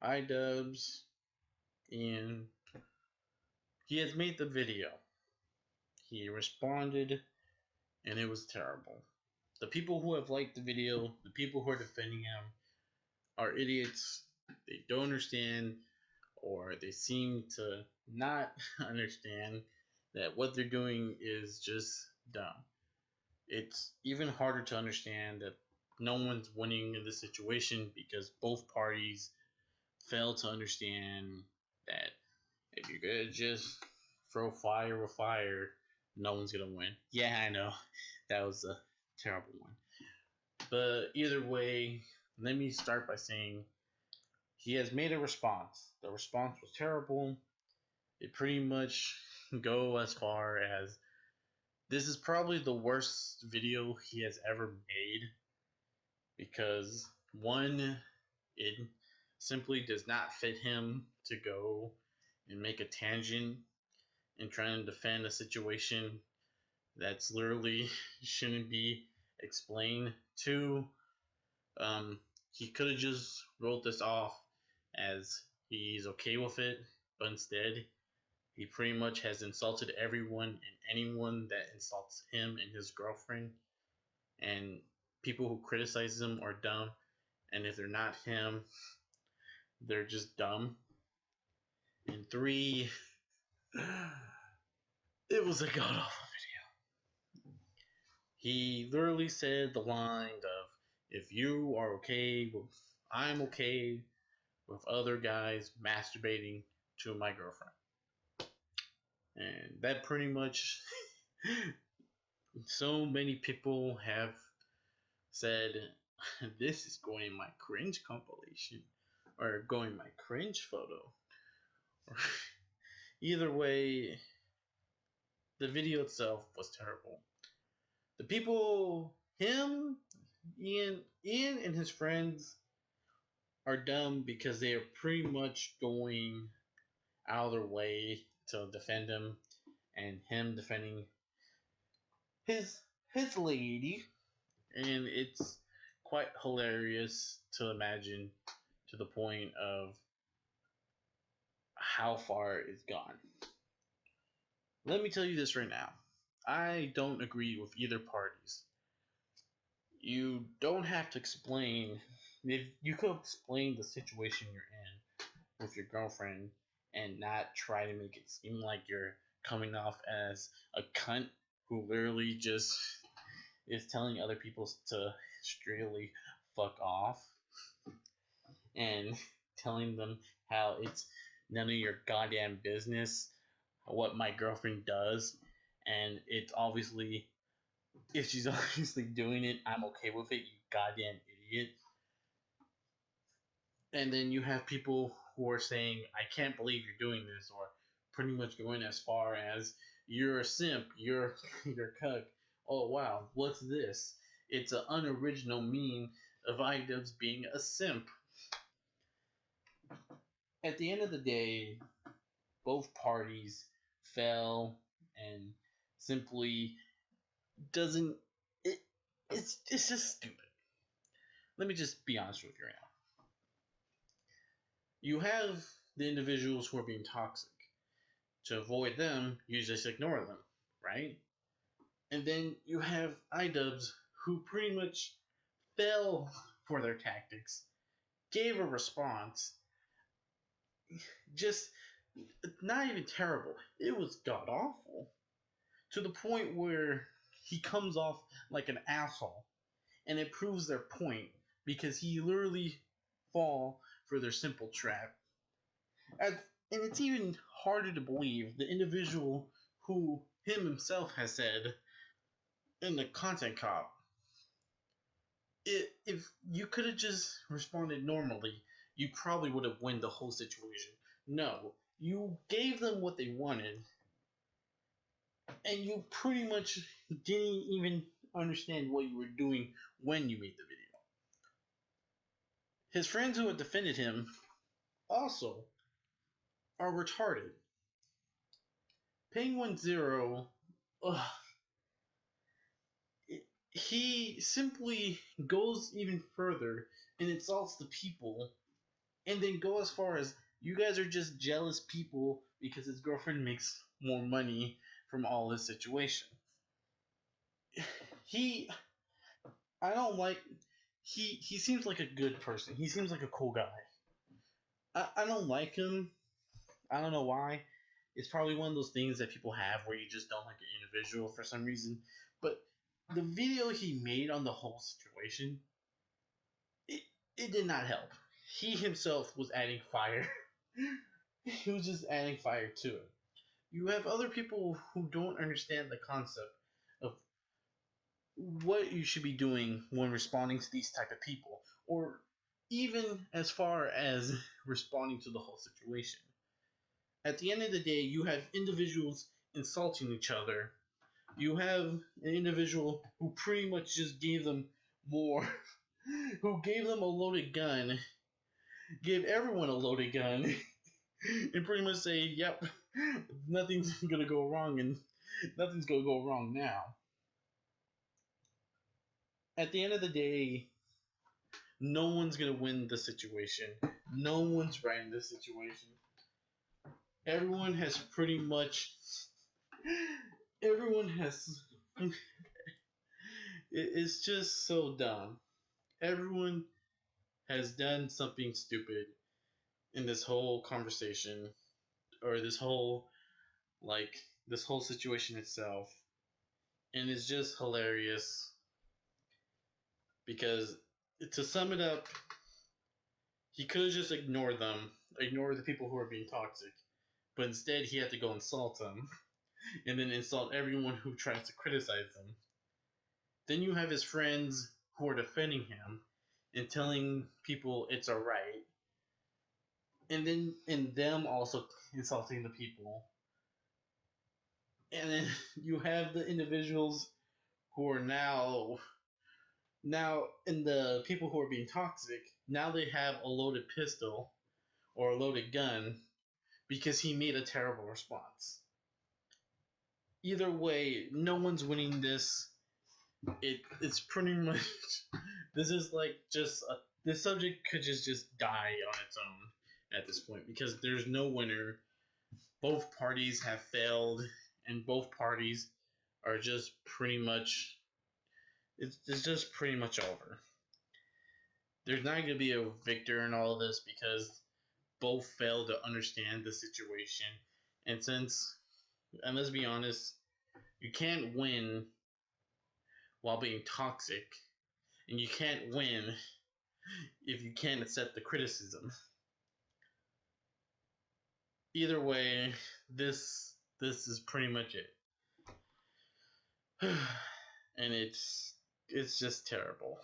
iDubbbz, and he has made the video. He responded, and it was terrible. The people who have liked the video, the people who are defending him, are idiots. They don't understand, or they seem to not understand that what they're doing is just dumb. It's even harder to understand that no one's winning in this situation because both parties fail to understand that if you're gonna just throw fire with fire, no one's gonna win. Yeah, I know. That was a terrible one. But either way, let me start by saying he has made a response. The response was terrible. It pretty much go as far as this is probably the worst video he has ever made because one, it simply does not fit him to go and make a tangent and try and defend a situation that's literally shouldn't be explained. Two, he could have just wrote this off as he's okay with it, but instead he pretty much has insulted everyone and anyone that insults him and his girlfriend. And people who criticize him are dumb. And if they're not him, they're just dumb. And three, it was a god awful video. He literally said the line of, if you are okay with, I'm okay with other guys masturbating to my girlfriend. And that pretty much, so many people have said, this is going in my cringe compilation, or going in my cringe photo. Either way, the video itself was terrible. The people, him, Ian and his friends are dumb because they are pretty much going out of their way to defend him, and him defending his lady, and it's quite hilarious to imagine to the point of how far it's gone. Let me tell you this right now. I don't agree with either parties. You don't have to explain. If you could explain the situation you're in with your girlfriend and not try to make it seem like you're coming off as a cunt who literally just is telling other people to straightly fuck off and telling them how it's none of your goddamn business what my girlfriend does, and it's obviously, if she's obviously doing it, I'm okay with it, you goddamn idiot. And then you have people who are saying, I can't believe you're doing this, or pretty much going as far as, you're a simp, you're cuck. Oh wow, what's this? It's an unoriginal meaning of iDubbbz being a simp. At the end of the day, both parties fell and simply doesn't it's just stupid. Let me just be honest with you right now. You have the individuals who are being toxic. To avoid them, you just ignore them, right? And then you have iDubbbztv who pretty much fell for their tactics, gave a response, just not even terrible. It was god awful. To the point where he comes off like an asshole. And it proves their point because he literally fall for their simple trap. And it's even harder to believe the individual who him himself has said in the content cop, if you could have just responded normally, you probably would have won the whole situation. No, you gave them what they wanted, and you pretty much didn't even understand what you were doing when you made the video. His friends who had defended him also are retarded. Penguin Zero, he simply goes even further and insults the people and then go as far as you guys are just jealous people because his girlfriend makes more money from all this situation. He, I don't like. He seems like a good person. He seems like a cool guy. I don't like him. I don't know why. It's probably one of those things that people have where you just don't like an individual for some reason. But the video he made on the whole situation, it, it did not help. He himself was adding fire. He was just adding fire to it. You have other people who don't understand the concept of what you should be doing when responding to these type of people, or even as far as responding to the whole situation. At the end of the day, you have individuals insulting each other. You have an individual who pretty much just gave them more, who gave them a loaded gun, gave everyone a loaded gun, and pretty much say, yep, nothing's gonna go wrong, and nothing's gonna go wrong now. At the end of the day, no one's gonna win the situation. No one's right in this situation. Everyone has pretty much. Everyone has. It's just so dumb. Everyone has done something stupid in this whole conversation, or this whole situation itself, and it's just hilarious because, to sum it up, he could have just ignored them, ignored the people who are being toxic, but instead he had to go insult them, and then insult everyone who tries to criticize him. Then you have his friends who are defending him and telling people it's alright, and them also insulting the people. And then you have the individuals who are now in the people who are being toxic, now they have a loaded pistol or a loaded gun because he made a terrible response. Either way, no one's winning this. It's pretty much this is like just this subject could just die on its own at this point because there's no winner. Both parties have failed, and both parties are just pretty much it's just pretty much over. There's not going to be a victor in all of this because both failed to understand the situation. And let's be honest, you can't win while being toxic, and you can't win if you can't accept the criticism. Either way, this is pretty much it. And it's just terrible.